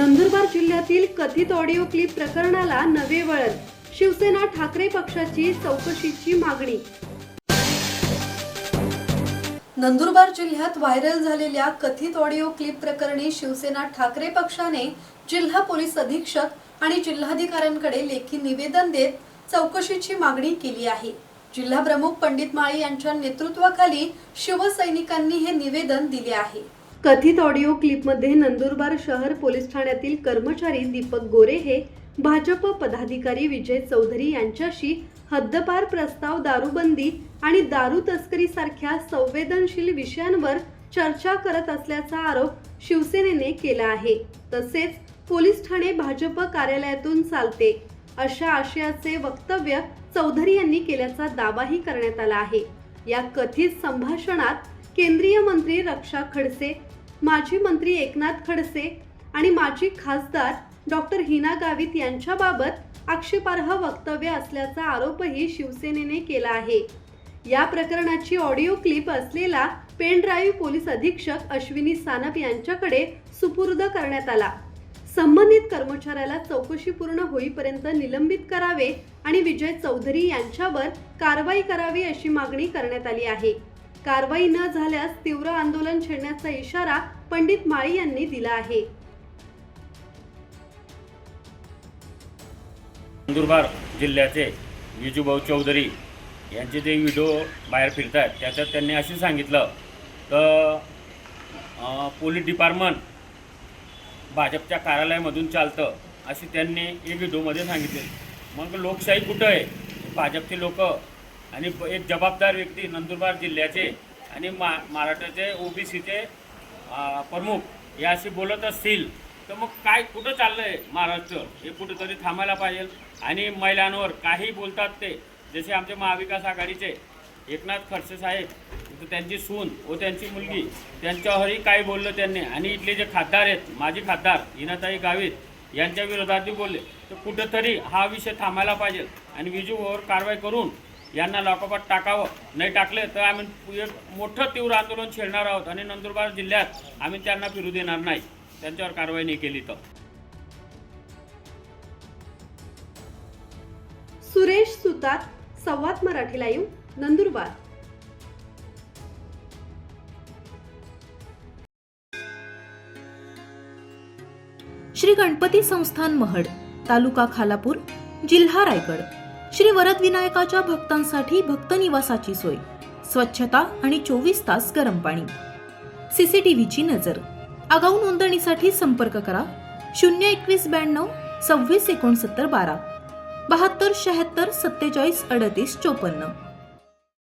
नंदुरबार जिल्ह्यातील कथित audio clip प्रकरणाला नवे वळण. शिवसेना ठाकरे पक्षाची चौकशीची मागणी. नंदुरबार जिल्ह्यात व्हायरल झालेल्या कथित ऑडिओ क्लिप प्रकरणी शिवसेना ठाकरे पक्षाने जिल्हा पोलीस अधीक्षक आणि जिल्हाधिकाऱ्यांकडे लेखी निवेदन देत चौकशीची मागणी केली आहे. जिल्हा प्रमुख पंडित माळी यांच्या नेतृत्वाखाली शिवसैनिकांनी हे निवेदन दिले आहे. कथित ऑडिओ क्लिपमध्ये नंदुरबार शहर पोलीस ठाण्यातील कर्मचारी दीपक गोरे हे भाजप पदाधिकारी विजय चौधरी यांच्याशी हद्दपार प्रस्ताव, दारूबंदी आणि दारू तस्करी सारख्या संवेदनशील विषयांवर चर्चा करत असल्याचा आरोप शिवसेनेने केला आहे. तसेच पोलीस ठाणे भाजप कार्यालयातून चालते अशा आशयाचे वक्तव्य चौधरी यांनी केल्याचा दावाही करण्यात आला आहे. या कथित संभाषणात केंद्रीय मंत्री रक्षा खडसे, माजी मंत्री एकनाथ खडसे आणि माजी खासदार डॉक्टर हिना गावित यांच्याबाबत आक्षेपार्ह वक्तव्य असल्याचा आरोपही शिवसेनेने केला आहे. या प्रकरणाची ऑडिओ क्लिप असलेला पेन ड्राईव्ह पोलीस अधीक्षक अश्विनी सानप यांच्याकडे सुपूर्द करण्यात आला. संबंधित कर्मचाऱ्याला चौकशी पूर्ण होईपर्यंत निलंबित करावे आणि विजय चौधरी यांच्यावर कारवाई करावी अशी मागणी करण्यात आली आहे. कारवाई न झाल्यास तीव्र आंदोलन छेडण्याचा इशारा पंडित माळी यांनी दिला आहे. नंदुरबार जिल्ह्याचे विजूभाऊ चौधरी यांचे जे व्हिडिओ बाहेर फिरतात त्याच्यात त्यांनी असे सांगितलं तर पोलीस डिपार्टमेंट भाजपच्या कार्यालयामधून चालतं असे त्यांनी एक व्हिडिओमध्ये सांगितले. मग लोकशाही कुठं आहे? भाजपचे लोक आणि एक जबाबदार व्यक्ती नंदुरबार जिल्ह्याचे आणि महाराष्ट्राचे ओबीसीचे प्रमुख हे असे बोलत असतील तर मग काय कुठं चाललं आहे महाराष्ट्र? हे कुठंतरी थांबायला पाहिजे. आणि महिलांवर काही बोलतात ते, जसे आमचे महाविकास आघाडीचे एकनाथ खडसे साहेब, त्यांची सून व त्यांची मुलगी त्यांच्यावरही काय बोललं त्यांनी. आणि इथले जे खासदार आहेत, माजी खासदार हिनाताई गावित यांच्या विरोधातही बोलले. तर कुठंतरी हा विषय थांबायला पाहिजे आणि विजूवर कारवाई करून यांना लॉकअपात टाकावं. नाही टाकले तर आम्ही एक मोठं तीव्र आंदोलन छेडणार आहोत आणि नंदुरबार जिल्ह्यात आम्ही त्यांना फिरू देणार नाही त्यांच्यावर कारवाई नाही केली तर. सुरेश सुतार, संवाद मराठी लाईव्ह, नंदुरबार. श्री गणपती संस्थान महड, तालुका खालापूर, जिल्हा रायगड. श्री वरद विनायकाच्या भक्तांसाठी भक्त निवासाची सोय, स्वच्छता आणि 24 तास गरम पाणी. सीसीटीव्हीची नजर. आगाऊ नोंदणीसाठी संपर्क करा 02192 26 69 12 72 76 47 38 54.